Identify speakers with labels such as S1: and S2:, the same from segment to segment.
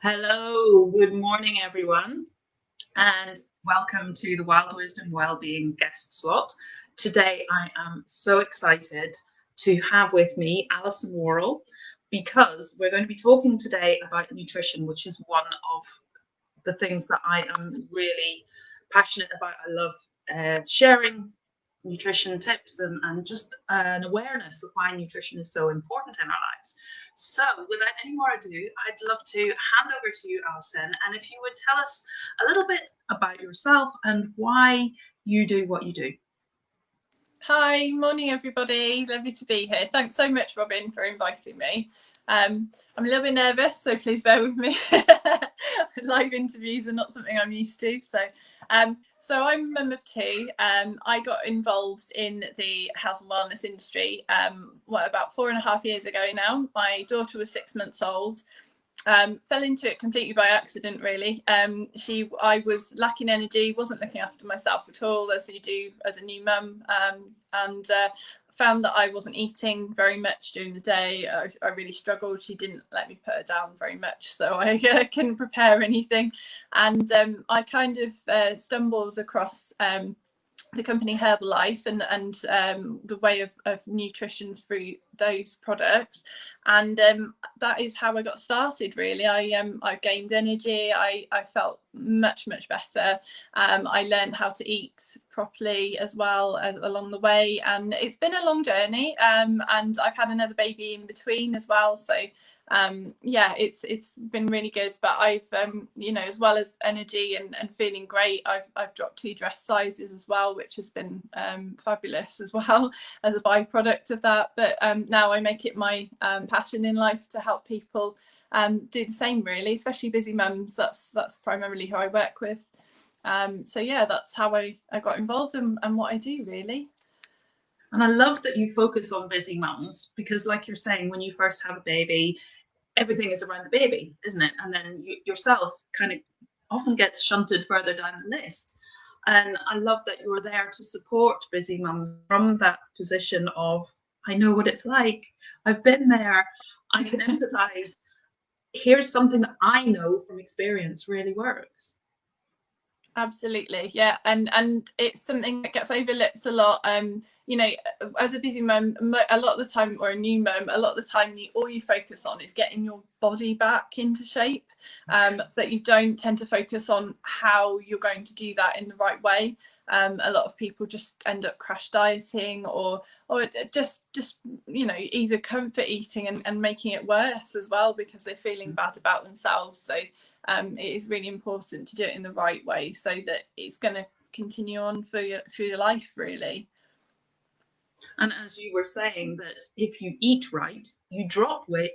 S1: Hello, good morning, everyone, and welcome to the Wild Wisdom Wellbeing guest slot. Today, I am so excited to have with me Alison Worrall because we're going to be talking today about nutrition, which is one of the things that I am really passionate about. I love sharing nutrition tips and just an awareness of why nutrition is so important in our lives. So, without any more ado, I'd love to hand over to you, Alison, and if you would tell us a little bit about yourself and why you do what you do.
S2: Hi, morning everybody. Lovely to be here. Thanks so much, Robin, for inviting me. I'm a little bit nervous, so please bear with me. Live interviews are not something I'm used to. So I'm a mum of two. I got involved in the health and wellness industry about 4.5 years ago now. My daughter was 6 months old. Fell into it completely by accident, really. I was lacking energy, wasn't looking after myself at all, as you do as a new mum, and found that I wasn't eating very much during the day. I really struggled. She didn't let me put her down very much, so I couldn't prepare anything. And I kind of stumbled across the company Herbalife and the way of nutrition through those products, and that is how I got started. Really, I gained energy. I felt much better. I learned how to eat properly as well along the way, and it's been a long journey. And I've had another baby in between as well, so it's been really good. But I've as well as energy and feeling great, I've dropped 2 dress sizes as well, which has been fabulous as well as a byproduct of that. But now I make it my passion in life to help people do the same, really, especially busy mums. That's primarily who I work with. That's how I got involved and what I do, really.
S1: And I love that you focus on busy mums because, like you're saying, when you first have a baby, everything is around the baby, isn't it? And then you yourself kind of often gets shunted further down the list. And I love that you're there to support busy mums from that position of, I know what it's like. I've been there. I can empathize. Here's something that I know from experience really works.
S2: Absolutely, yeah, and it's something that gets overlooked a lot. As a busy mum, a lot of the time, or a new mum, a lot of the time, all you focus on is getting your body back into shape, but you don't tend to focus on how you're going to do that in the right way. A lot of people just end up crash dieting or just either comfort eating and making it worse as well because they're feeling bad about themselves. So it is really important to do it in the right way so that it's going to continue on through your life, really.
S1: And as you were saying, that if you eat right, you drop weight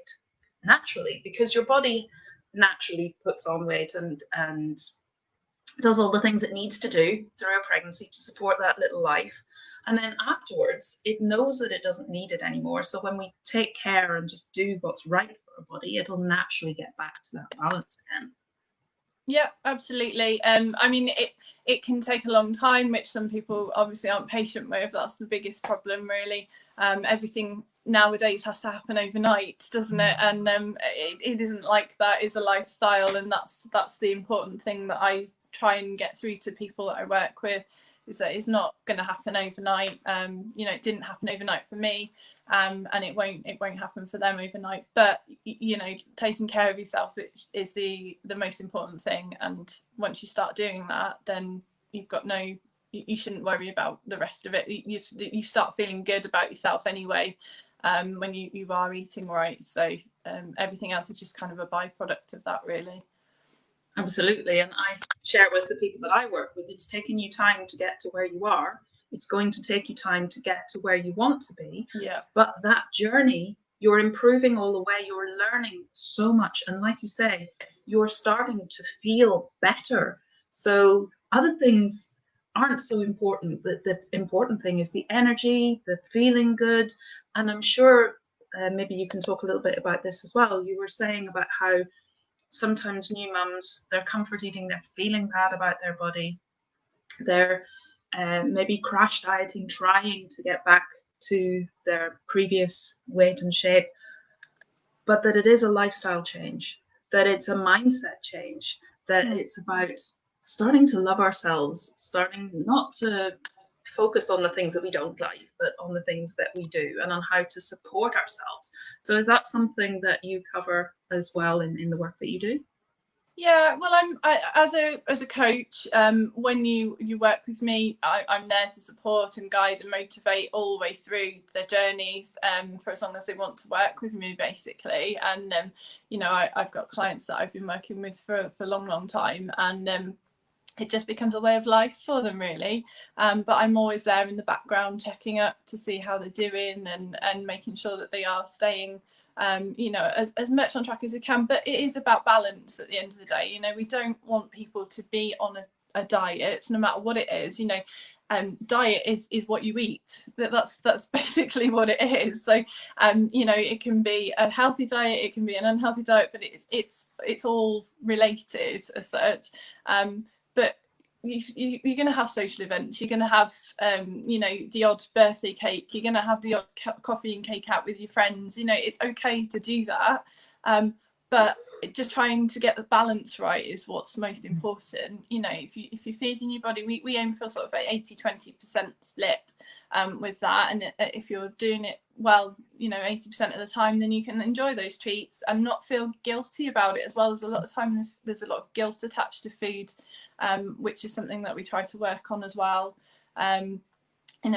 S1: naturally because your body naturally puts on weight and does all the things it needs to do through a pregnancy to support that little life. And then afterwards, it knows that it doesn't need it anymore. So when we take care and just do what's right for our body, it'll naturally get back to that balance again.
S2: Yeah, absolutely. It can take a long time, which some people obviously aren't patient with. That's the biggest problem, really. Everything nowadays has to happen overnight, doesn't it? And it isn't like that. It's a lifestyle, and that's the important thing that I try and get through to people that I work with, is that it's not going to happen overnight. It didn't happen overnight for me. And it won't happen for them overnight. But taking care of yourself is the most important thing. And once you start doing that, then you've got you shouldn't worry about the rest of it. You start feeling good about yourself anyway when you are eating right. So everything else is just kind of a byproduct of that, really.
S1: Absolutely. And I share with the people that I work with, it's taking you time to get to where you are. It's going to take you time to get to where you want to be.
S2: Yeah.
S1: But that journey, you're improving all the way. You're learning so much. And like you say, you're starting to feel better. So other things aren't so important. The important thing is the energy, the feeling good. And I'm sure maybe you can talk a little bit about this as well. You were saying about how sometimes new mums, they're comfort eating, they're feeling bad about their body, they're maybe crash dieting, trying to get back to their previous weight and shape, but that it is a lifestyle change. that it's a mindset change, that it's about starting to love ourselves, starting not to focus on the things that we don't like, but on the things that we do and on how to support ourselves. So is that something that you cover as well in the work that you do?
S2: Yeah, well, as a coach. When you work with me, I'm there to support and guide and motivate all the way through their journeys, for as long as they want to work with me, basically. And I've got clients that I've been working with for a long time, and it just becomes a way of life for them, really. But I'm always there in the background, checking up to see how they're doing and making sure that they are staying as much on track as they can. But it is about balance at the end of the day. We don't want people to be on a diet, no matter what it is. Diet is what you eat. That's basically what it is. So it can be a healthy diet, it can be an unhealthy diet, but it's all related as such. But you're going to have social events, you're going to have the odd birthday cake, you're going to have the odd coffee and cake out with your friends. It's okay to do that, but just trying to get the balance right is what's most important. If you're feeding your body, we aim for sort of an 80-20% split with that, and if you're doing it well 80% of the time, then you can enjoy those treats and not feel guilty about it as well. As a lot of times there's a lot of guilt attached to food, which is something that we try to work on as well.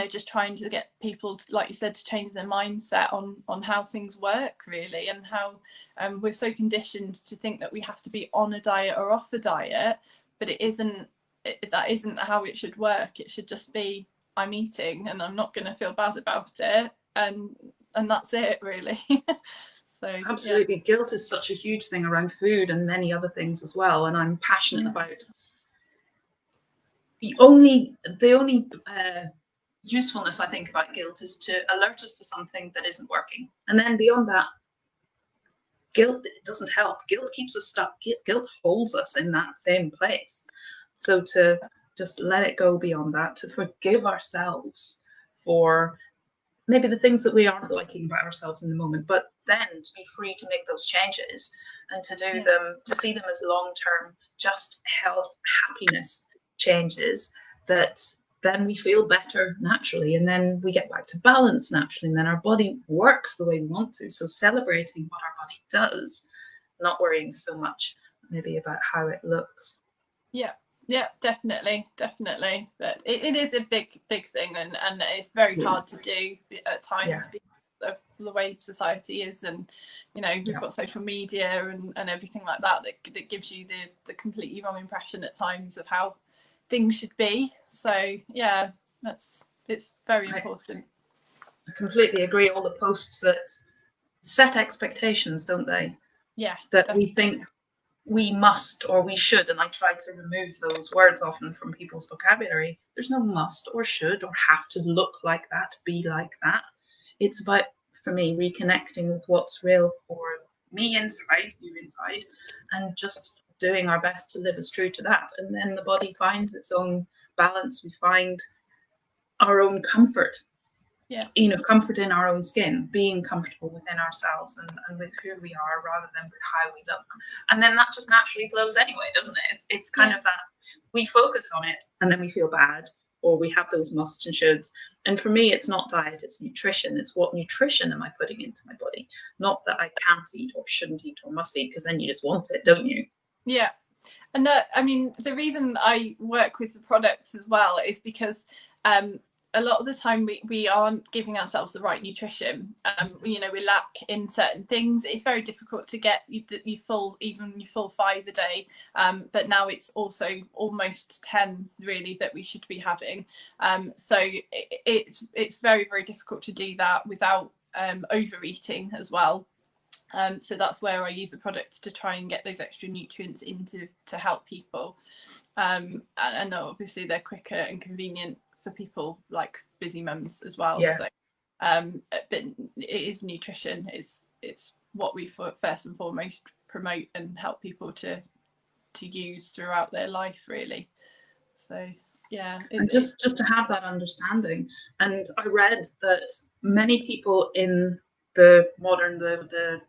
S2: Just trying to get people, like you said, to change their mindset on how things work, really, and how we're so conditioned to think that we have to be on a diet or off a diet, but that isn't how it should work. It should just be, I'm eating and I'm not going to feel bad about it, and that's it, really. So
S1: absolutely, yeah. Guilt is such a huge thing around food and many other things as well, and I'm passionate about the only usefulness I think about guilt is to alert us to something that isn't working, and then beyond that, guilt doesn't help. Guilt keeps us stuck. Guilt holds us in that same place. So to just let it go beyond that, to forgive ourselves for maybe the things that we aren't liking about ourselves in the moment, but then to be free to make those changes and to do them, to see them as long-term, just health, happiness changes that then we feel better naturally, and then we get back to balance naturally, and then our body works the way we want to. So celebrating what our body does, not worrying so much maybe about how it looks.
S2: Yeah, definitely. But it is a big thing, and it's very hard to do at times because of the way society is, and we've got social media and everything like that gives you the completely wrong impression at times of how things should be. So yeah, it's very important.
S1: I completely agree. All the posts that set expectations, don't they?
S2: Yeah,
S1: that
S2: definitely.
S1: We think we must or we should, and I try to remove those words often from people's vocabulary. There's no must or should or have to look like that, be like that. It's about, for me, reconnecting with what's real for me inside, you inside, and just doing our best to live as true to that. And then the body finds its own balance. We find our own comfort.
S2: Yeah.
S1: Comfort in our own skin, being comfortable within ourselves and with who we are rather than with how we look. And then that just naturally flows anyway, doesn't it? It's kind of that we focus on it and then we feel bad, or we have those musts and shoulds. And for me, it's not diet, it's nutrition. It's what nutrition am I putting into my body? Not that I can't eat or shouldn't eat or must eat, because then you just want it, don't you?
S2: Yeah. And the reason I work with the products as well is because a lot of the time we aren't giving ourselves the right nutrition. We lack in certain things. It's very difficult to get your full 5 a day, but now it's also almost 10 really that we should be having. So it's very, very difficult to do that without overeating as well. So that's where I use the products to try and get those extra nutrients to help people. And obviously they're quicker and convenient for people like busy mums as well.
S1: Yeah.
S2: So but it is nutrition. It's what we first and foremost promote and help people to use throughout their life, really. So yeah,
S1: and just to have that understanding. And I read that many people in the modern the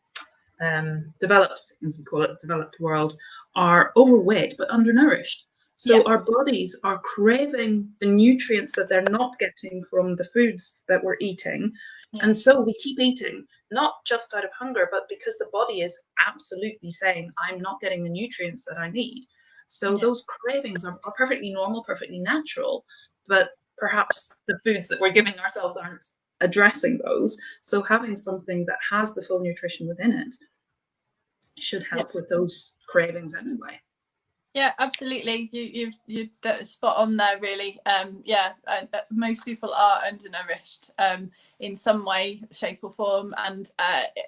S1: developed, as we call it, developed world, are overweight but undernourished. So our bodies are craving the nutrients that they're not getting from the foods that we're eating. And so we keep eating, not just out of hunger, but because the body is absolutely saying, I'm not getting the nutrients that I need. So those cravings are perfectly normal, perfectly natural, but perhaps the foods that we're giving ourselves aren't addressing those. So having something that has the full nutrition within it should help with those cravings anyway.
S2: Yeah, absolutely. You're spot on there, really. Most people are undernourished in some way, shape, or form, and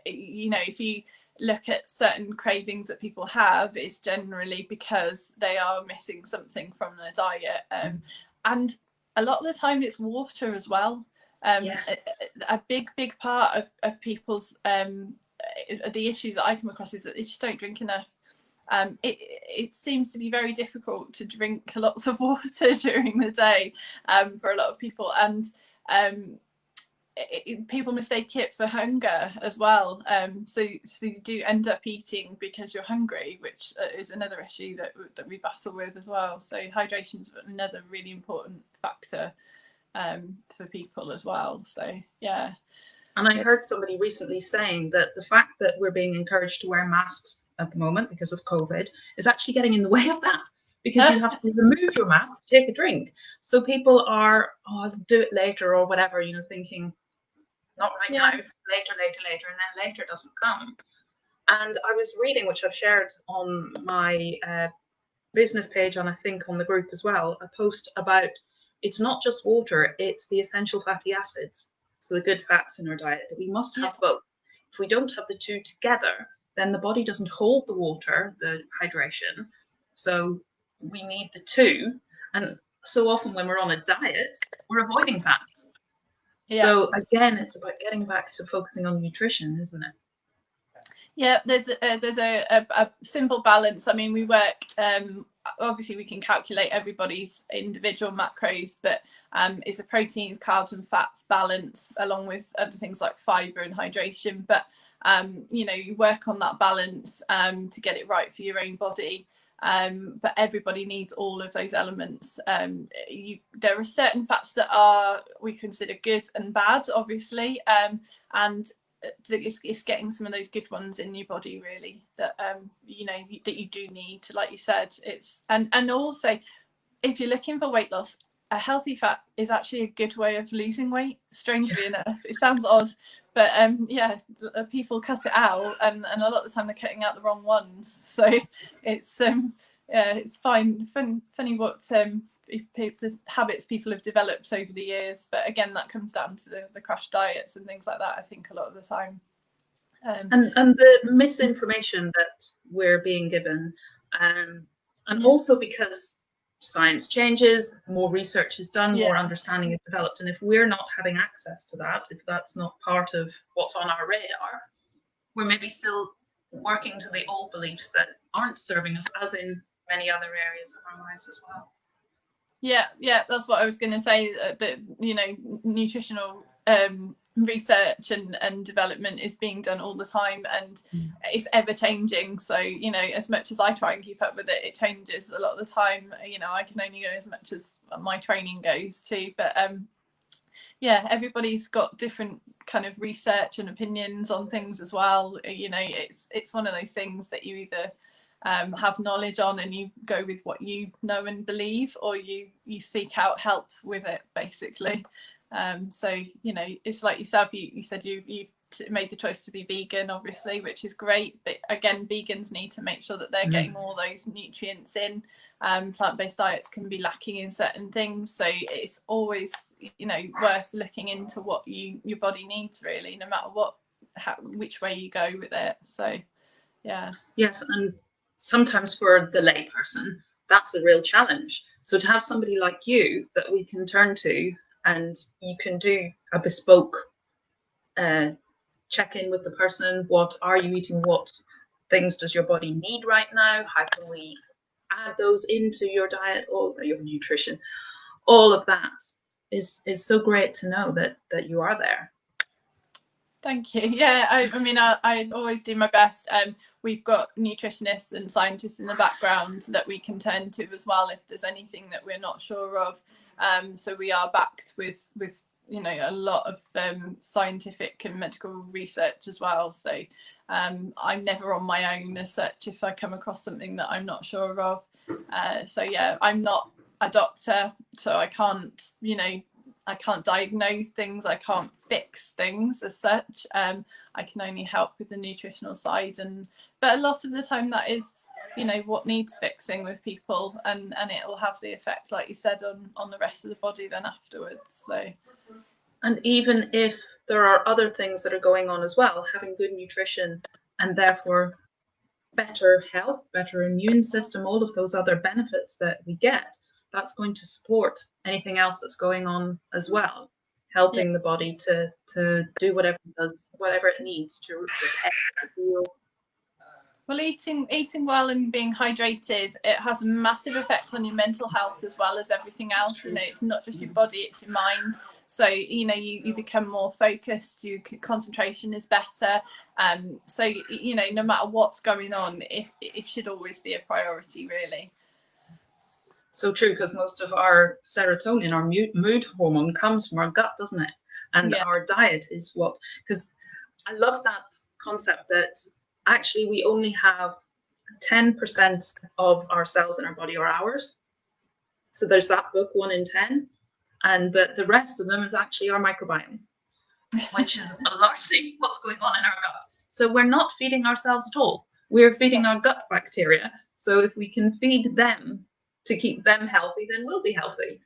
S2: if you look at certain cravings that people have, it's generally because they are missing something from their diet, and a lot of the time it's water as well. A big part of people's the issues that I come across is that they just don't drink enough. It seems to be very difficult to drink lots of water during the day for a lot of people, and people mistake it for hunger as well. So you do end up eating because you're hungry, which is another issue that we battle with as well. So hydration is another really important factor for people as well. So yeah.
S1: And I heard somebody recently saying that the fact that we're being encouraged to wear masks at the moment because of COVID is actually getting in the way of that, because you have to remove your mask to take a drink. So people are, I'll do it later or whatever, thinking, not right now, later, and then later doesn't come. And I was reading, which I've shared on my business page and I think on the group as well, a post about it's not just water, it's the essential fatty acids. So the good fats in our diet, that we must have both. If we don't have the two together, then the body doesn't hold the water, the hydration. So we need the two. And so often when we're on a diet, we're avoiding fats. So again, it's about getting back to focusing on nutrition, isn't it?
S2: Yeah, there's a simple balance. I mean, we work, obviously we can calculate everybody's individual macros, but it's a protein, carbs and fats balance along with other things like fiber and hydration. But you work on that balance to get it right for your own body. But everybody needs all of those elements. There are certain fats that we consider good and bad, obviously, and it's getting some of those good ones in your body, really, that that you do need to, like you said. It's and also, if you're looking for weight loss, a healthy fat is actually a good way of losing weight, strangely enough. It sounds odd, but people cut it out, and a lot of the time they're cutting out the wrong ones. So it's it's funny what the habits people have developed over the years. But again, that comes down to the crash diets and things like that, I think, a lot of the time.
S1: And the misinformation that we're being given, and also because science changes, more research is done, more understanding is developed, and if we're not having access to that, if that's not part of what's on our radar, we're maybe still working to the old beliefs that aren't serving us, as in many other areas of our lives as well.
S2: Yeah, that's what I was going to say, that nutritional research and development is being done all the time, and it's ever changing. So as much as I try and keep up with it, it changes a lot of the time. I can only go as much as my training goes to, but everybody's got different kind of research and opinions on things as well. It's one of those things that you either have knowledge on and you go with what you know and believe, or you seek out help with it, basically. So it's like yourself, you said you made the choice to be vegan, obviously, which is great, but again, vegans need to make sure that they're getting all those nutrients in. Plant-based diets can be lacking in certain things, so it's always worth looking into what your body needs, really, no matter which way you go with it. So yes,
S1: and sometimes for the layperson that's a real challenge. So to have somebody like you that we can turn to, and you can do a bespoke check-in with the person. What are you eating? What things does your body need right now? How can we add those into your diet or your nutrition? All of that is so great to know that you are there.
S2: Thank you. Yeah, I mean, I always do my best. We've got nutritionists and scientists in the background that we can turn to as well if there's anything that we're not sure of. So we are backed with a lot of scientific and medical research as well. So I'm never on my own as such if I come across something that I'm not sure of. So yeah, I'm not a doctor, so I can't, I can't diagnose things, I can't fix things as such. I can only help with the nutritional side, but a lot of the time that is, what needs fixing with people, and it will have the effect, like you said, on the rest of the body then afterwards. So,
S1: and even if there are other things that are going on as well, having good nutrition and therefore better health, better immune system, all of those other benefits that we get, that's going to support anything else that's going on as well, helping the body to do whatever it does, whatever it needs to repair, to heal.
S2: Well, eating well and being hydrated, it has a massive effect on your mental health as well as everything else. It's not just your body, it's your mind. So you become more focused, your concentration is better. So no matter what's going on, it should always be a priority, really.
S1: So true, because most of our serotonin, our mood hormone, comes from our gut, doesn't it? And our diet is what, because I love that concept that actually we only have 10% of our cells in our body are ours. So there's that book, 1 in 10, and the rest of them is actually our microbiome, which is largely what's going on in our gut. So we're not feeding ourselves at all. We're feeding our gut bacteria. So if we can feed them to keep them healthy, then we'll be healthy.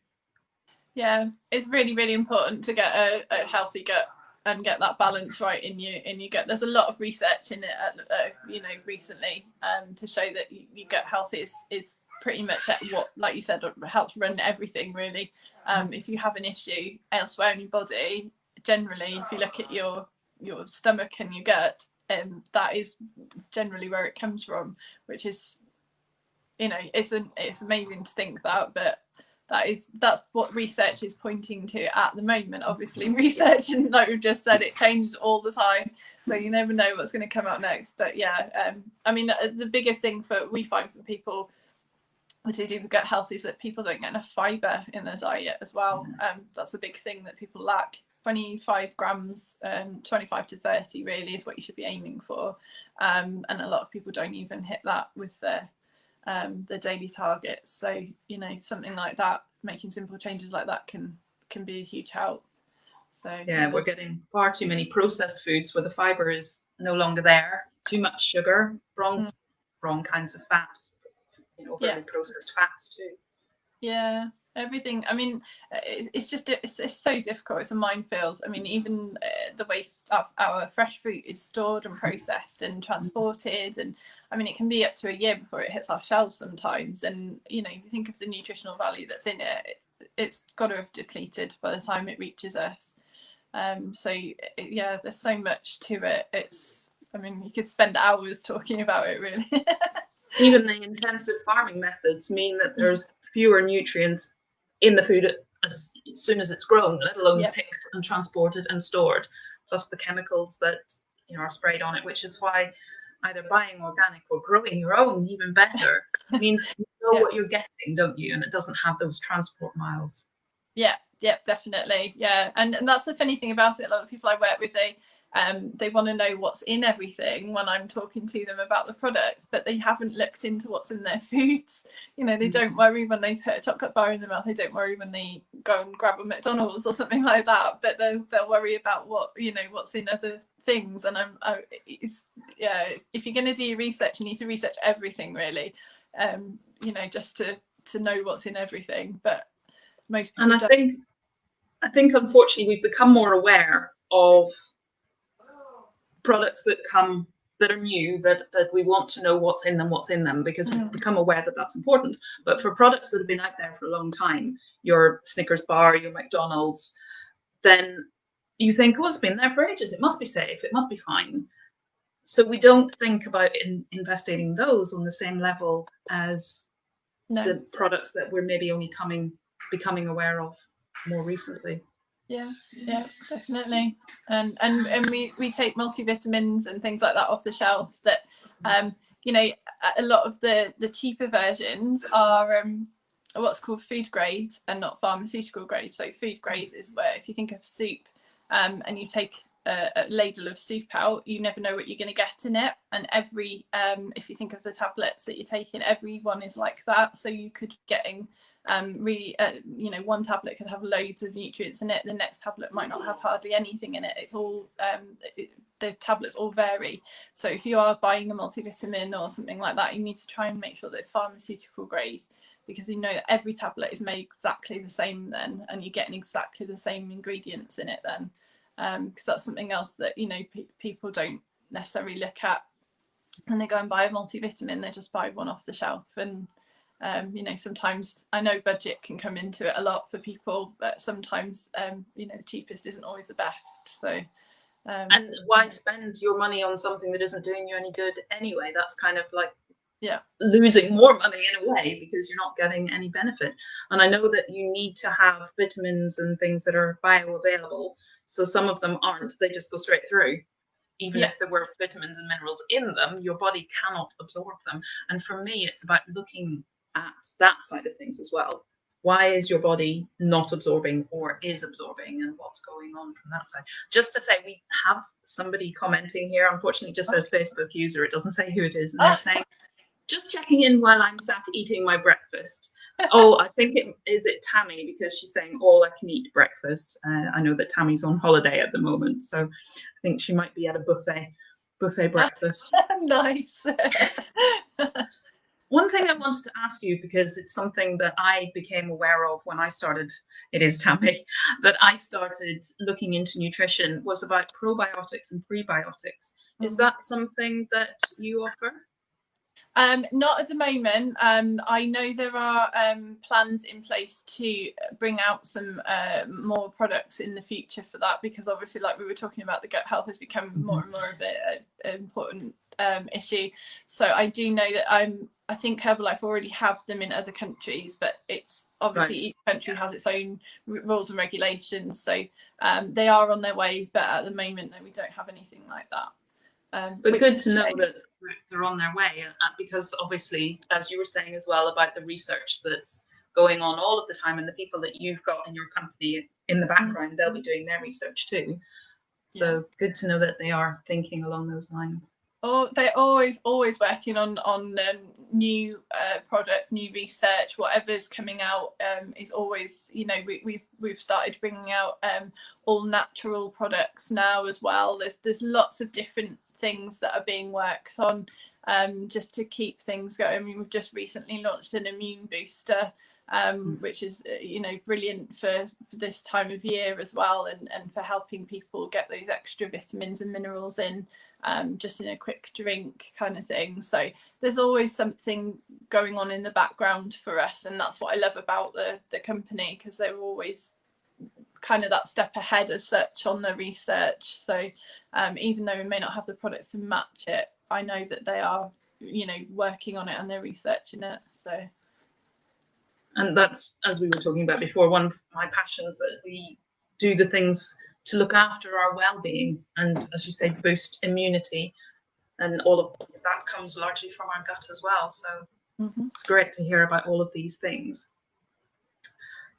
S2: Yeah, it's really, really important to get a healthy gut and get that balance right in your gut. There's a lot of research in it, recently, to show that your gut health is pretty much at what, like you said, helps run everything really. If you have an issue elsewhere in your body, generally, if you look at your stomach and your gut, that is generally where it comes from, which is, it's amazing to think that, but that's what research is pointing to at the moment. Obviously, research, and like we've just said, it changes all the time, so you never know what's going to come out next. But yeah, I mean, the biggest thing we find for people to do gut health is that people don't get enough fibre in their diet as well. That's a big thing that people lack. 25 grams, 25 to 30 really is what you should be aiming for, and a lot of people don't even hit that with their daily targets. So something like that, making simple changes like that can be a huge help. So
S1: yeah, we're getting far too many processed foods where the fiber is no longer there, too much sugar, wrong kinds of fat, very processed fats too.
S2: Yeah, everything. I mean, it's so difficult. It's a minefield. I mean, even the way our fresh fruit is stored and processed and transported, and I mean, it can be up to a year before it hits our shelves sometimes. And if you think of the nutritional value that's in it, it's got to have depleted by the time it reaches us. So yeah, there's so much to it. I mean, you could spend hours talking about it, really.
S1: Even the intensive farming methods mean that there's fewer nutrients in the food as soon as it's grown, let alone picked and transported and stored, plus the chemicals that are sprayed on it, which is why either buying organic or growing your own, even better, means you know what you're getting, don't you? And it doesn't have those transport miles.
S2: Yeah, definitely. Yeah, and that's the funny thing about it. A lot of people I work with, they want to know what's in everything when I'm talking to them about the products, but they haven't looked into what's in their foods. They don't worry when they put a chocolate bar in their mouth. They don't worry when they go and grab a McDonald's or something like that. But they'll worry about what's in other things. And if you're going to do your research, you need to research everything really, just to know what's in everything. But most people
S1: don't. I think unfortunately we've become more aware of products that are new, that we want to know what's in them, because we've become aware that that's important. But for products that have been out there for a long time, your Snickers bar, your McDonald's, then you think, well, it's been there for ages, it must be safe, it must be fine. So we don't think about investigating those on the same level as the products that we're maybe only becoming aware of more recently.
S2: Yeah, yeah, definitely. And we take multivitamins and things like that off the shelf that you know, a lot of the cheaper versions are what's called food grade and not pharmaceutical grade. So food grade is where, if you think of soup and you take a ladle of soup out, you never know what you're going to get in it. And every if you think of the tablets that you're taking, every one is like that. So you could be getting really you know, one tablet could have loads of nutrients in it, the next tablet might not have hardly anything in it. It's all the tablets all vary. So if you are buying a multivitamin or something like that, you need to try and make sure that it's pharmaceutical grade, because you know that every tablet is made exactly the same then, and you're getting exactly the same ingredients in it then, because that's something else that, you know, people don't necessarily look at when they go and buy a multivitamin. They just buy one off the shelf, and you know, sometimes I know budget can come into it a lot for people, but sometimes you know, the cheapest isn't always the best. So
S1: and why spend your money on something that isn't doing you any good anyway? That's kind of like,
S2: yeah,
S1: losing more money in a way, because you're not getting any benefit. And I know that you need to have vitamins and things that are bioavailable, so some of them aren't, they just go straight through. Even
S2: yeah,
S1: if there were vitamins and minerals in them, your body cannot absorb them. And for me, it's about looking at that side of things as well. Why is your body not absorbing, or is absorbing, and what's going on from that side? Just to say, we have somebody commenting here. Unfortunately, it just says Facebook user. It doesn't say who it is. And they're saying, just checking in while I'm sat eating my breakfast. Oh, I think it Tammy, because she's saying all I can eat breakfast. I know that Tammy's on holiday at the moment, so I think she might be at a buffet breakfast.
S2: nice.
S1: One thing I wanted to ask you, because it's something that I became aware of when I started, it is Tammy, that I started looking into nutrition, was about probiotics and prebiotics. Is that something that you offer?
S2: Not at the moment. I know there are plans in place to bring out some more products in the future for that, because obviously, like we were talking about, the gut health has become more and more of an important issue. So I do know that I think Herbalife already have them in other countries, but it's obviously each country has its own rules and regulations. So they are on their way, but at the moment, no, we don't have anything like that.
S1: But good to know that they're on their way, because obviously, as you were saying as well, about the research that's going on all of the time, and the people that you've got in your company in the background, they'll be doing their research too. So good to know that they are thinking along those lines.
S2: Oh, they're always working on new products, new research. Whatever's coming out is always, you know, we've started bringing out all natural products now as well. There's lots of different things that are being worked on just to keep things going. I mean, we've just recently launched an immune booster, which is you know, brilliant for this time of year as well, and for helping people get those extra vitamins and minerals in just in a quick drink kind of thing. So there's always something going on in the background for us, and that's what I love about the company, because they're always kind of that step ahead as such on the research. So even though we may not have the products to match it, I know that they are, you know, working on it and they're researching it. So,
S1: and that's, as we were talking about before, one of my passions, that we do the things to look after our well-being, and as you say, boost immunity, and all of that comes largely from our gut as well. So it's great to hear about all of these things.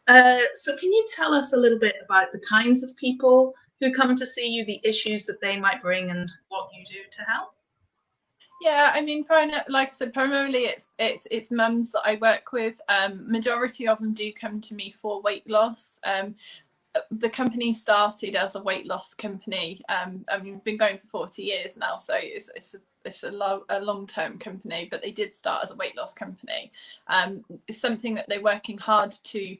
S1: So can you tell us a little bit about the kinds of people who come to see you, the issues that they might bring, and what you do to help?
S2: Yeah, I mean, like I said, primarily it's mums that I work with. Majority of them do come to me for weight loss. The company started as a weight loss company. I mean, we've been going for 40 years now, so it's a long-term company, but they did start as a weight loss company. It's something that they're working hard to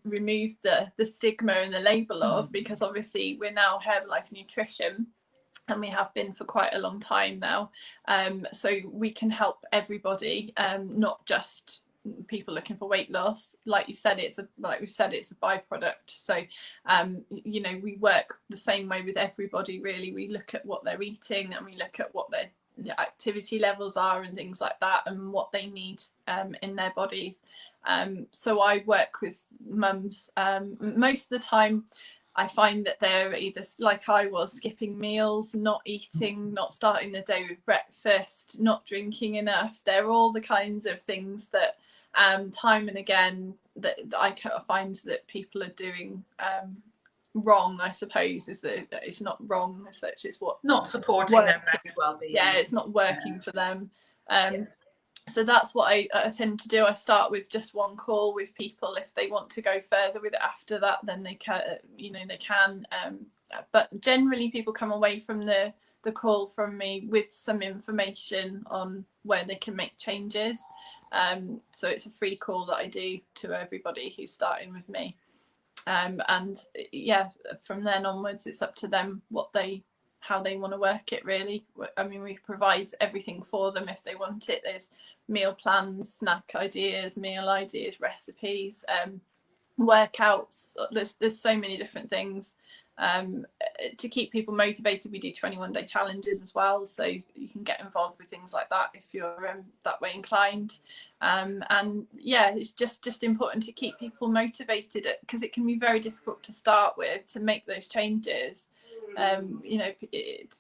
S2: remove the stigma and the label of, because obviously we're now Herbalife Nutrition, and we have been for quite a long time now. So we can help everybody, not just people looking for weight loss. Like you said, it's a byproduct. So you know, we work the same way with everybody really. We look at what they're eating, and we look at what their activity levels are and things like that, and what they need in their bodies. So I work with mums most of the time. I find that they're either, like I was, skipping meals, not eating, not starting the day with breakfast, not drinking enough. They're all the kinds of things that time and again that I find that people are doing wrong, I suppose. Is that it's not wrong as such, it's what
S1: not supporting their best well-being.
S2: Yeah, it's not working for them. So that's what I tend to do. I start with just one call with people. If they want to go further with it after that, then they can, they can. But generally, people come away from the call from me with some information on where they can make changes. So it's a free call that I do to everybody who's starting with me. And yeah, from then onwards, it's up to them how they want to work it, really. I mean, we provide everything for them if they want it. There's meal plans, snack ideas, meal ideas, recipes, workouts. There's so many different things to keep people motivated. We do 21-day challenges as well, so you can get involved with things like that if you're that way inclined. And yeah, it's just important to keep people motivated, because it can be very difficult to start with, to make those changes. It's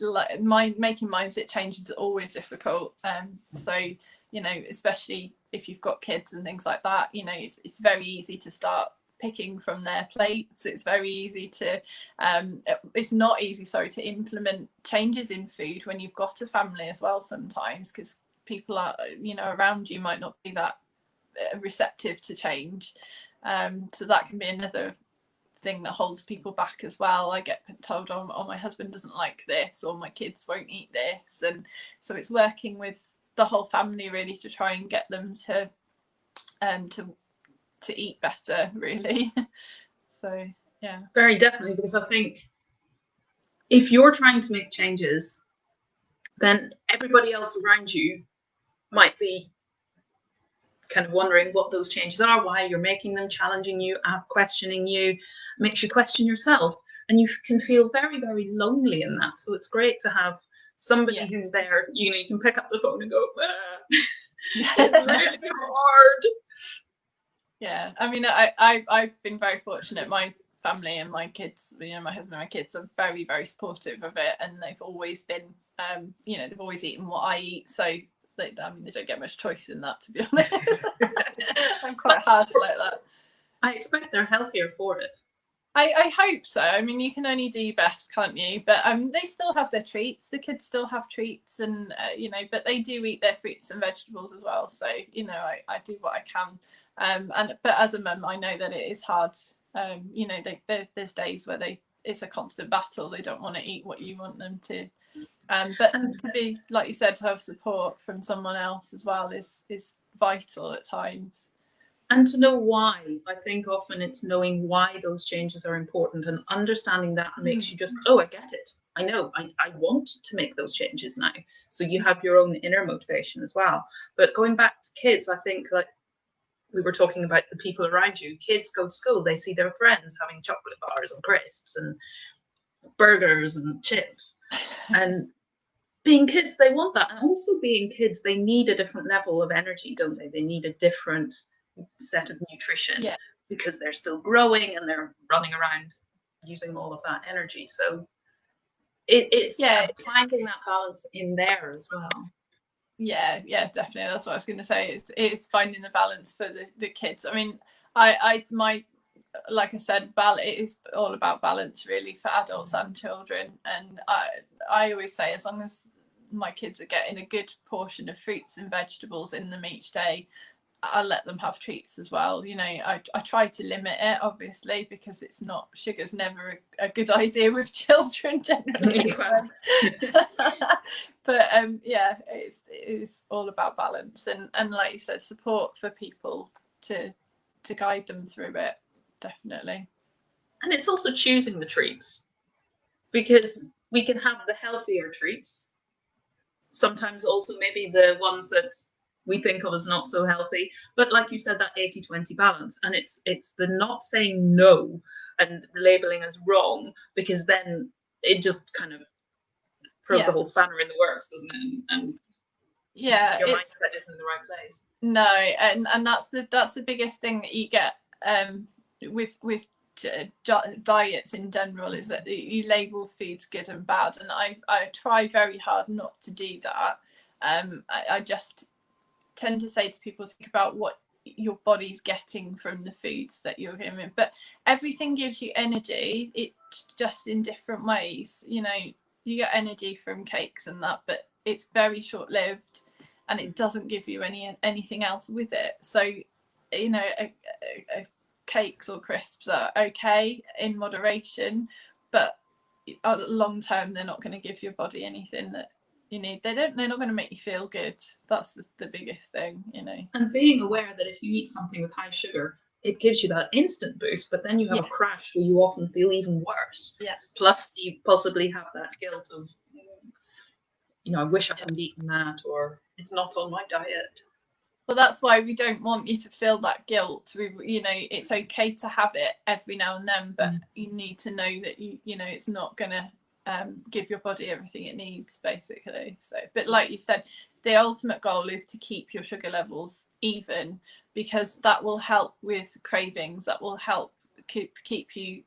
S2: like making mindset changes is always difficult. So especially if you've got kids and things like that, it's very easy to start picking from their plates. It's very easy to it's not easy, sorry, to implement changes in food when you've got a family as well sometimes, because people are around you might not be that receptive to change. So that can be another thing that holds people back as well. I get told, oh, my husband doesn't like this, or my kids won't eat this. And so it's working with the whole family really to try and get them to eat better, really. So yeah,
S1: very definitely, because I think if you're trying to make changes, then everybody else around you might be kind of wondering what those changes are, why you're making them, challenging you, questioning you, makes you question yourself, and you can feel very, very lonely in that. So it's great to have somebody who's there, you can pick up the phone and go, it's really hard.
S2: Yeah, I mean, I've been very fortunate. My family and my kids, my husband and my kids are very, very supportive of it, and they've always been, they've always eaten what I eat. So they don't get much choice in that, to be honest. I'm quite hard like that.
S1: I expect they're healthier for it.
S2: I hope so. I mean, you can only do your best, can't you? But they still have their treats. The kids still have treats, and but they do eat their fruits and vegetables as well. So I do what I can. But as a mum, I know that it is hard. There's days where it's a constant battle. They don't want to eat what you want them to. But to be, like you said, to have support from someone else as well is vital at times.
S1: And to know why. I think often it's knowing why those changes are important, and understanding that makes you just, I get it. I know, I want to make those changes now. So you have your own inner motivation as well. But going back to kids, I think, like we were talking about the people around you, kids go to school, they see their friends having chocolate bars and crisps and burgers and chips. And being kids, they want that. And also being kids, they need a different level of energy, don't they? They need a different set of nutrition, because they're still growing and they're running around using all of that energy. So it's finding that balance in there as well.
S2: Yeah, definitely. That's what I was going to say. It's finding the balance for the kids. I mean, like I said, it is all about balance, really, for adults and children. And I always say, as long as my kids are getting a good portion of fruits and vegetables in them each day, I'll let them have treats as well. I try to limit it, obviously, because sugar's never a good idea with children generally. But it's all about balance, and like you said, support for people to guide them through it, definitely.
S1: And it's also choosing the treats, because we can have the healthier treats, sometimes also maybe the ones that we think of as not so healthy, but like you said, that 80-20 balance. And it's the not saying no and labeling as wrong, because then it just kind of throws a whole spanner in the works, doesn't it? And your mindset isn't in the right place.
S2: No, and that's the biggest thing that you get with diets in general is that you label foods good and bad, and I try very hard not to do that. I just tend to say to people, think about what your body's getting from the foods that you're giving, but everything gives you energy, it's just in different ways. You know, you get energy from cakes and that, but it's very short-lived and it doesn't give you anything else with it. So, you know, cakes or crisps are okay in moderation, but long term they're not going to give your body anything that you need. They're not going to make you feel good. That's the biggest thing, you know.
S1: And being aware that if you eat something with high sugar, it gives you that instant boost, but then you have a crash where you often feel even worse.
S2: Yeah.
S1: Plus you possibly have that guilt of, you know, I wish I hadn't eaten that, or it's not on my diet.
S2: Well, that's why we don't want you to feel that guilt. You know, it's okay to have it every now and then, but you need to know that you know it's not going to give your body everything it needs, basically. So, but like you said, the ultimate goal is to keep your sugar levels even, because that will help with cravings. That will help keep you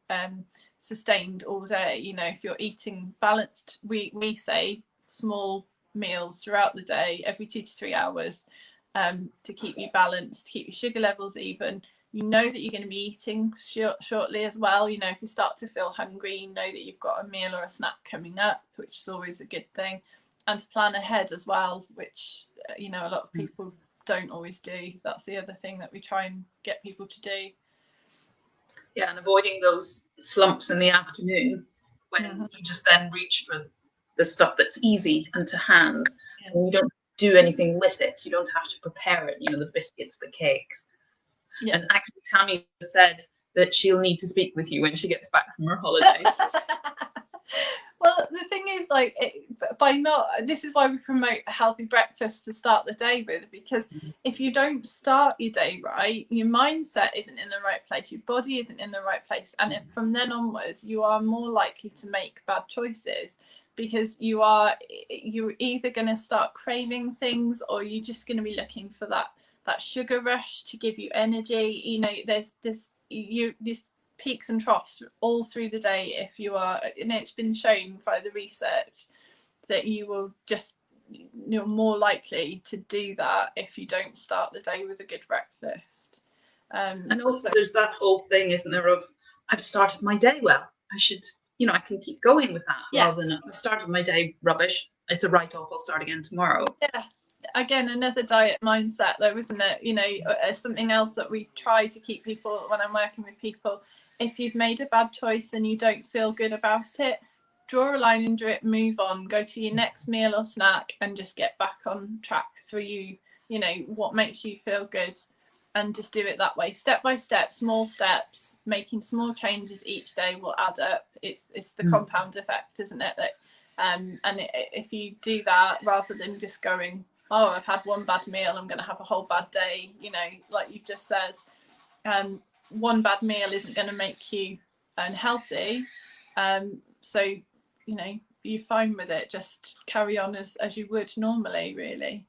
S2: sustained all day. You know, if you're eating balanced, we say small meals throughout the day, every 2 to 3 hours. To keep you balanced, keep your sugar levels even. You know that you're going to be eating shortly as well. You know, if you start to feel hungry, you know that you've got a meal or a snack coming up, which is always a good thing. And to plan ahead as well, which, you know, a lot of people don't always do. That's the other thing that we try and get people to do.
S1: Yeah, and avoiding those slumps in the afternoon when you just then reach for the stuff that's easy and to hand, and you don't do anything with it. You don't have to prepare it, you know, the biscuits, the cakes. And actually Tammy said that she'll need to speak with you when she gets back from her holiday.
S2: Well, the thing is, like, this is why we promote a healthy breakfast to start the day with, because if you don't start your day right, your mindset isn't in the right place, your body isn't in the right place, and from then onwards you are more likely to make bad choices, because you're either going to start craving things, or you're just going to be looking for that sugar rush to give you energy. You know, there's this peaks and troughs all through the day. If you are, and it's been shown by the research that you're more likely to do that if you don't start the day with a good breakfast.
S1: And also there's that whole thing, isn't there, of I've started my day well, I should, you know, I can keep going with that, rather than I started my day rubbish, it's a write-off, I'll start again tomorrow.
S2: Yeah, again, another diet mindset though, isn't it? You know, something else that we try to keep people, when I'm working with people, if you've made a bad choice and you don't feel good about it, draw a line under it, move on, go to your next meal or snack and just get back on track for you know, what makes you feel good, and just do it that way, step by step, small steps. Making small changes each day will add up. It's the compound effect, isn't it? That if you do that, rather than just going, oh, I've had one bad meal, I'm going to have a whole bad day, you know, like you just said, one bad meal isn't going to make you unhealthy. So, you know, you're fine with it, just carry on as you would normally, really.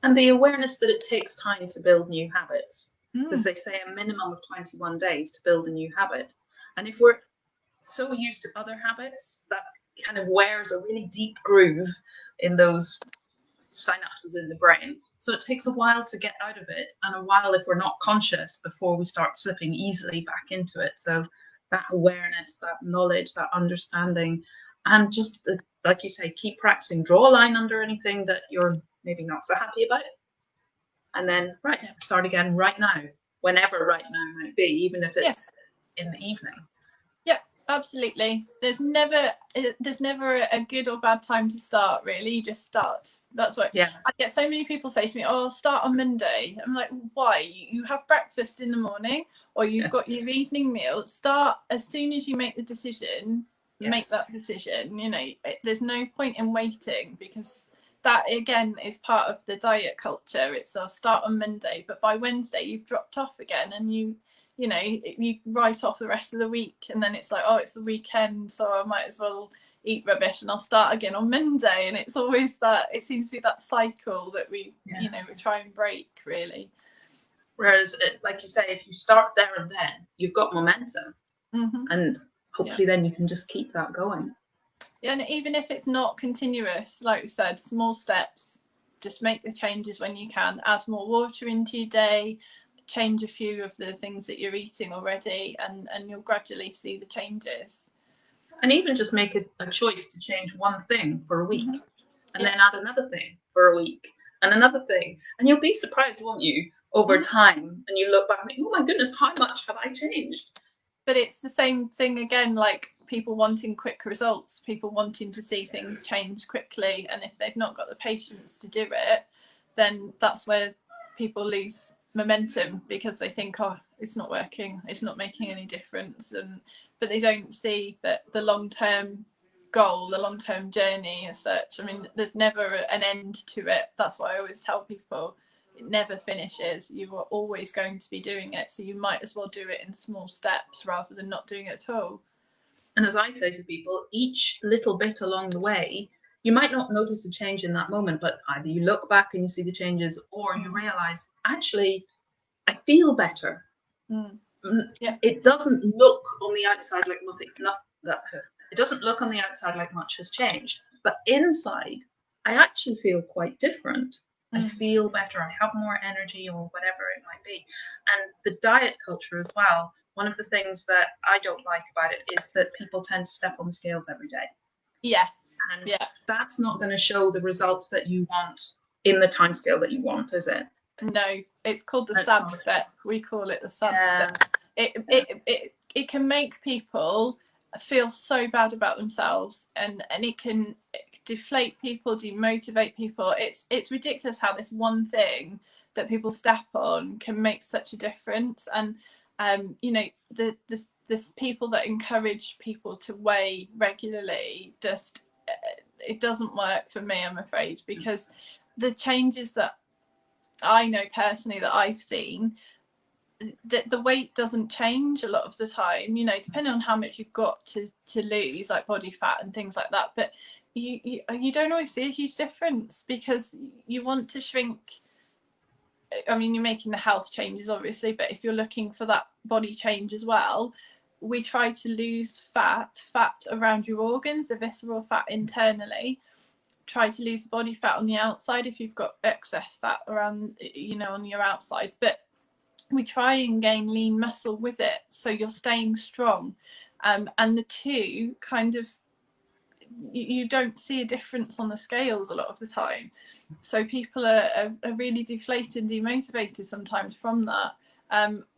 S1: And the awareness that it takes time to build new habits, because they say a minimum of 21 days to build a new habit. And if we're so used to other habits, that kind of wears a really deep groove in those synapses in the brain. So it takes a while to get out of it, and a while, if we're not conscious, before we start slipping easily back into it. So that awareness, that knowledge, that understanding, and just like you say, keep practicing. Draw a line under anything that you're maybe not so happy about, and then start again right now, whenever right now might be, even if it's in the evening.
S2: Yeah, absolutely. There's never a good or bad time to start, really. You just start. That's what I get so many people say to me, oh, I'll start on Monday. I'm like, why? You have breakfast in the morning, or you've got your evening meal. Start as soon as you make the decision. Make that decision. You know, there's no point in waiting, because that again is part of the diet culture. It's I'll start on Monday, but by Wednesday you've dropped off again, and you know, you write off the rest of the week, and then it's like, oh, it's the weekend, so I might as well eat rubbish and I'll start again on Monday. And it's always that, it seems to be that cycle that we you know, we try and break, really.
S1: Whereas like you say, if you start there and then, you've got momentum. and hopefully then you can just keep that going.
S2: And even if it's not continuous, like you said, small steps, just make the changes when you can. Add more water into your day, change a few of the things that you're eating already, and you'll gradually see the changes.
S1: And even just make a choice to change one thing for a week, and then add another thing for a week, and another thing. And you'll be surprised, won't you, over time, and you look back and think, oh my goodness, how much have I changed?
S2: But it's the same thing again, like people wanting quick results, people wanting to see things change quickly. And if they've not got the patience to do it, then that's where people lose momentum, because they think, oh, it's not working, it's not making any difference. But they don't see that the long-term goal, the long-term journey as such, I mean, there's never an end to it. That's why I always tell people, it never finishes. You are always going to be doing it, so you might as well do it in small steps rather than not doing it at all.
S1: And as I say to people, each little bit along the way, you might not notice a change in that moment, but either you look back and you see the changes, or you realize, actually, I feel better. It doesn't look on the outside like it doesn't look on the outside like much has changed, but inside I actually feel quite different. I feel better, I have more energy, or whatever it might be. And the diet culture as well, one of the things that I don't like about it is that people tend to step on the scales every day.
S2: Yes.
S1: And that's not going to show the results that you want in the timescale that you want, is it?
S2: No, it's called the sad step. We call it the sad step. It can make people feel so bad about themselves, and it can deflate people, demotivate people. It's ridiculous how this one thing that people step on can make such a difference. And you know, the people that encourage people to weigh regularly, just it doesn't work for me, I'm afraid, because the changes that I know personally that I've seen, the weight doesn't change a lot of the time, you know, depending on how much you've got to lose, like body fat and things like that. But you don't always see a huge difference, because you want to shrink. I mean, you're making the health changes, obviously, but if you're looking for that body change as well, we try to lose fat around your organs, the visceral fat internally. Try to lose the body fat on the outside if you've got excess fat around, you know, on your outside. But we try and gain lean muscle with it, so you're staying strong. And the two kind of, you don't see a difference on the scales a lot of the time. So people are really deflated and demotivated sometimes from that.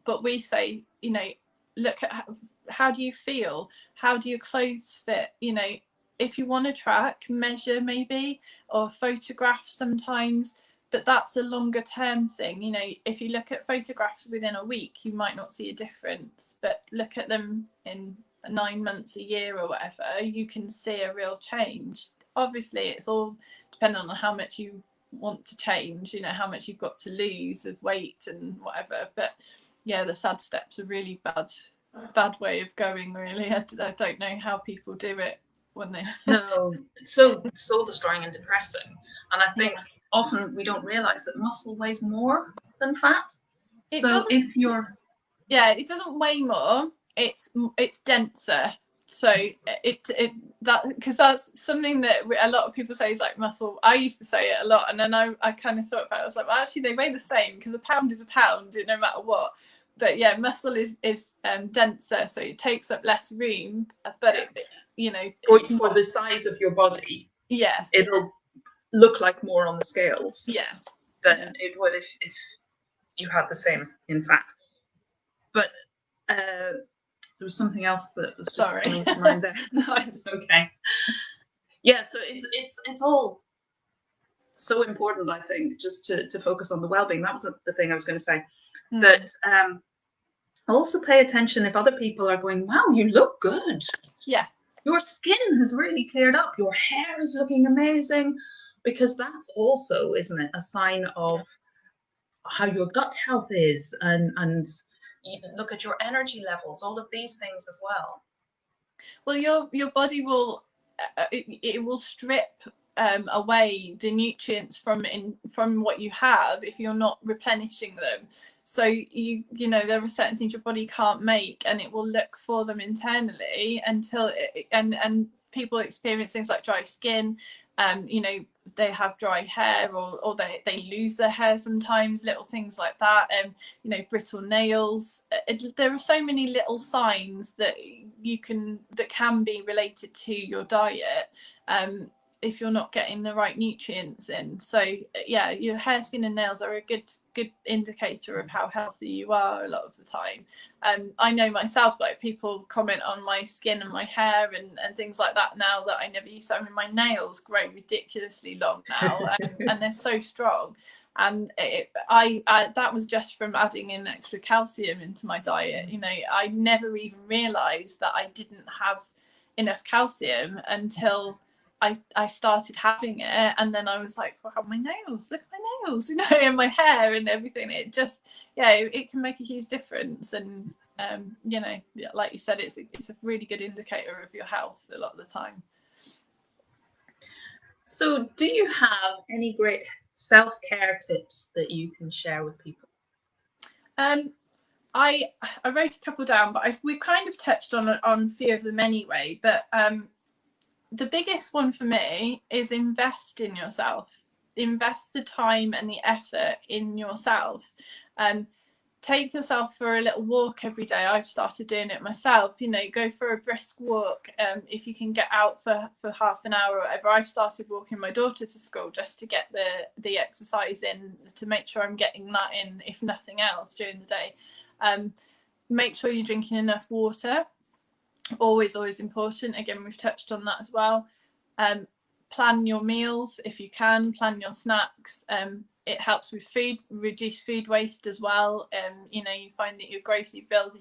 S2: But we say, you know, look at how do you feel? How do your clothes fit? You know, if you want to track, measure maybe, or photograph sometimes, but that's a longer term thing. You know, if you look at photographs within a week, you might not see a difference, but look at them in 9 months, a year or whatever, you can see a real change. Obviously, it's all dependent on how much you want to change, you know, how much you've got to lose of weight and whatever. But yeah, the sad step's a really bad way of going, really. I don't know how people do it when they
S1: no, it's so soul destroying and depressing. And I think often we don't realize that muscle weighs more than fat. So if you're
S2: it doesn't weigh more, it's denser. So that, because that's something that a lot of people say is like muscle. I used to say it a lot, and then I kind of thought about it. I was like, well, actually they weigh the same, because a pound is a pound no matter what. But yeah, muscle is denser, so it takes up less room, but it, you know,
S1: for the size of your body, it'll look like more on the scales than it would if you had the same in fat. But there was something else that was just coming to mind there. No, it's okay. Yeah, so it's all so important, I think, just to focus on the well-being. That was the thing I was going to say. That also pay attention if other people are going, wow, you look good.
S2: Yeah.
S1: Your skin has really cleared up. Your hair is looking amazing. Because that's also, isn't it, a sign of how your gut health is, and you look at your energy levels, all of these things as well.
S2: Well, your body will it will strip away the nutrients from what you have if you're not replenishing them. So you know, there are certain things your body can't make, and it will look for them internally until and people experience things like dry skin. You know, they have dry hair, or they lose their hair sometimes, little things like that. You know, brittle nails. There are so many little signs that can be related to your diet. If you're not getting the right nutrients in. So yeah, your hair, skin and nails are a good indicator of how healthy you are a lot of the time. I know myself, like, people comment on my skin and my hair and things like that now that I never used to. I mean, my nails grow ridiculously long now, and they're so strong. And that was just from adding in extra calcium into my diet. You know, I never even realized that I didn't have enough calcium until I started having it, and then I was like, wow, my nails, look at my nails, you know, and my hair and everything. It just, yeah, it can make a huge difference. And you know, like you said, it's a really good indicator of your health a lot of the time.
S1: So do you have any great self-care tips that you can share with people?
S2: I wrote a couple down, but we've kind of touched on a few of them anyway. But the biggest one for me is invest in yourself. Invest the time and the effort in yourself. Take yourself for a little walk every day. I've started doing it myself. You know, go for a brisk walk. If you can get out for half an hour or whatever. I've started walking my daughter to school just to get the exercise in, to make sure I'm getting that in, if nothing else, during the day. Make sure you're drinking enough water. Always important. Again, we've touched on that as well. Plan your meals if you can. Plan your snacks. It helps with food, reduce food waste as well. You know, you find that your grocery bills,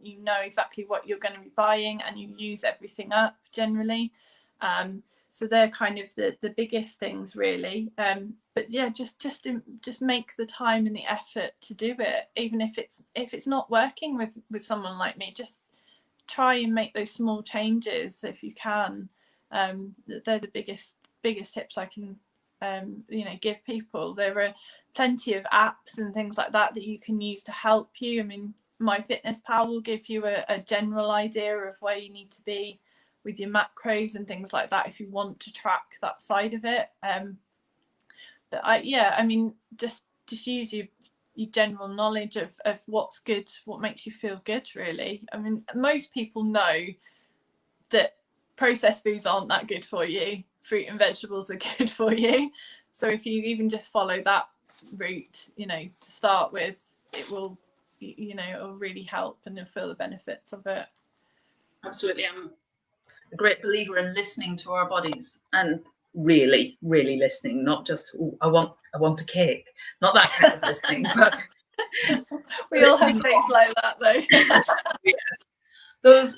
S2: you know exactly what you're going to be buying, and you use everything up generally. So they're kind of the biggest things, really. But yeah, just make the time and the effort to do it, even if it's not working with someone like me. Just try and make those small changes if you can. They're the biggest tips I can you know, give people. There are plenty of apps and things like that you can use to help you. I mean, MyFitnessPal will give you a general idea of where you need to be with your macros and things like that if you want to track that side of it. But I mean, just use your general knowledge of what's good, what makes you feel good, really. I mean, most people know that processed foods aren't that good for you. Fruit and vegetables are good for you. So if you even just follow that route, you know, to start with, it will, you know, it will really help, and you'll feel the benefits of it.
S1: Absolutely. I'm a great believer in listening to our bodies, and really listening, not just, I want a cake, not that kind of listening, but
S2: we all have things like that, though.
S1: Yes. Those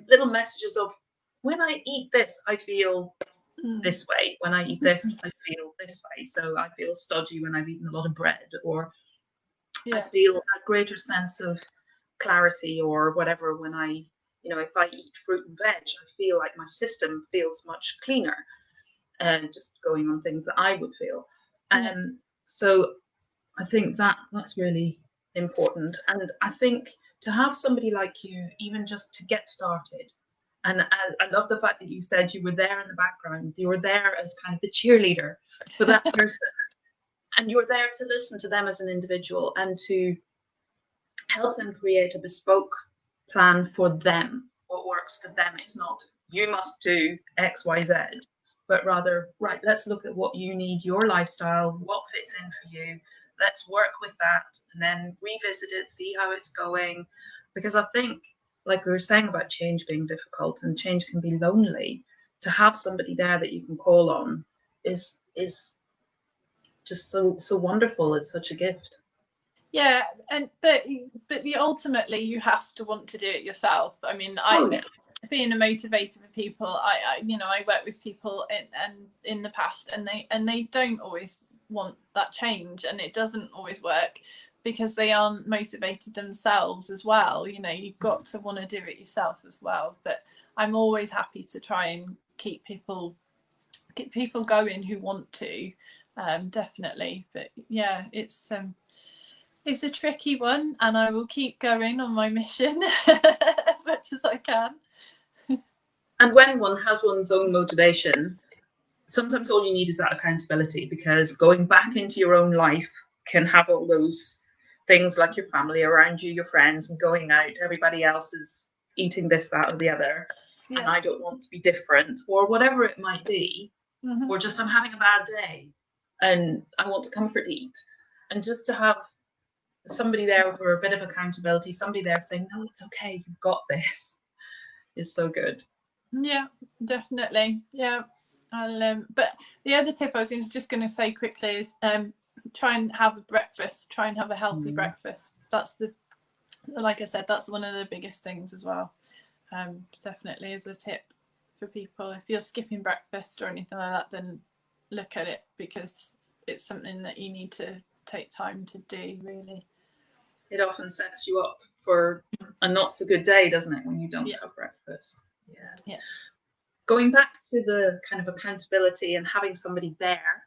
S1: little messages of, when I eat this, I feel this way. When I eat this, I feel this way. So I feel stodgy when I've eaten a lot of bread, or I feel a greater sense of clarity or whatever when I, you know, if I eat fruit and veg, I feel like my system feels much cleaner, and just going on things that I would feel. So I think that's really important. And I think to have somebody like you, even just to get started, and I love the fact that you said you were there in the background, you were there as kind of the cheerleader for that person, and you were there to listen to them as an individual and to help them create a bespoke plan for them, what works for them. It's not, you must do X, Y, Z, but rather, right, let's look at what you need, your lifestyle, what fits in for you. Let's work with that, and then revisit it, see how it's going. Because I think, like we were saying about change being difficult and change can be lonely, to have somebody there that you can call on is just so wonderful. It's such a gift.
S2: Yeah, but ultimately you have to want to do it yourself. I mean, being a motivator for people, I you know, I work with people in the past, and they don't always want that change, and it doesn't always work because they aren't motivated themselves as well. You know, you've got to want to do it yourself as well. But I'm always happy to try and keep people going who want to, definitely. But yeah, it's It's a tricky one, and I will keep going on my mission as much as I can.
S1: And when one has one's own motivation, sometimes all you need is that accountability, because going back into your own life can have all those things like your family around you, your friends, and going out, everybody else is eating this, that, or the other, and I don't want to be different, or whatever it might be, or just I'm having a bad day and I want to comfort eat. And just to have somebody there for a bit of accountability, somebody there saying, no, it's okay, you've got this, is so good.
S2: Yeah, definitely. Yeah. But the other tip I was just going to say quickly is try and have a breakfast, try and have a healthy breakfast. That's like I said, that's one of the biggest things as well. Definitely is a tip for people. If you're skipping breakfast or anything like that, then look at it, because it's something that you need to take time to do, really.
S1: It often sets you up for a not so good day, doesn't it, when you don't have breakfast? Yeah. Going back to the kind of accountability and having somebody there,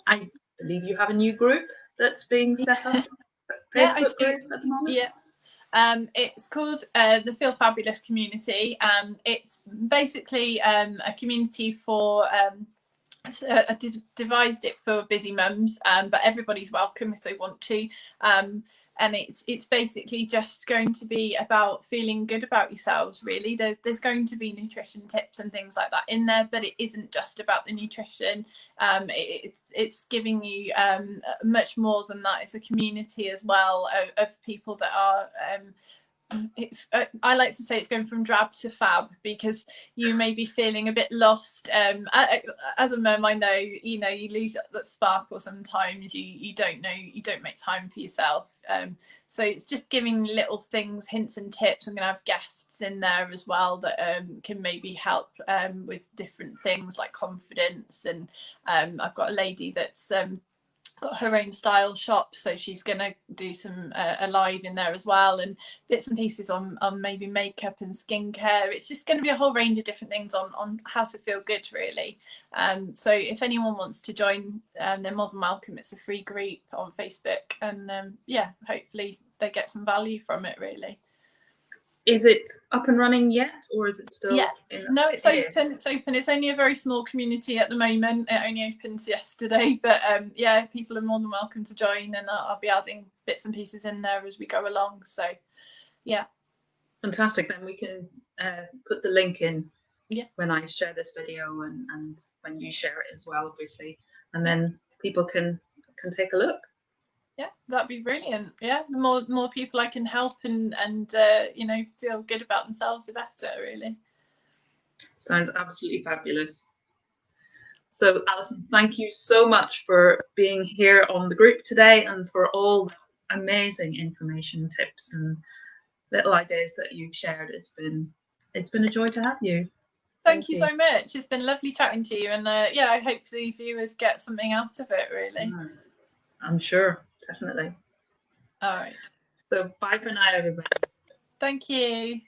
S1: I believe you have a new group that's being set up, Facebook group at the moment.
S2: Yeah. It's called the Feel Fabulous community. It's basically a community for I devised it for busy mums, but everybody's welcome if they want to. And it's basically just going to be about feeling good about yourselves, really. There's going to be nutrition tips and things like that in there, but it isn't just about the nutrition. It's giving you much more than that. It's a community as well of people that are I like to say it's going from drab to fab, because you may be feeling a bit lost. As a mum, I know, you lose that sparkle sometimes. You don't know, you don't make time for yourself. So it's just giving little things, hints and tips. I'm going to have guests in there as well that can maybe help with different things like confidence. And I've got a lady that's got her own style shop, so she's gonna do some a live in there as well, and bits and pieces on maybe makeup and skincare. It's just going to be a whole range of different things on how to feel good, really. So if anyone wants to join, they're more than welcome. It's a free group on Facebook, and hopefully they get some value from it, really.
S1: Is it up and running yet, or is it still?
S2: No, it's open. It's open. It's only a very small community at the moment. It only opens yesterday, but people are more than welcome to join, and I'll be adding bits and pieces in there as we go along. So, yeah.
S1: Fantastic. Then we can put the link in when I share this video, and when you share it as well, obviously, and then people can take a look.
S2: Yeah, that'd be brilliant. Yeah, the more people I can help and feel good about themselves, the better, really.
S1: Sounds absolutely fabulous. So, Alison, thank you so much for being here on the group today, and for all the amazing information, tips, and little ideas that you've shared. It's been a joy to have you.
S2: Thank you so much. It's been lovely chatting to you, and I hope the viewers get something out of it, really.
S1: I'm sure, definitely.
S2: All right.
S1: So bye for now, everybody.
S2: Thank you.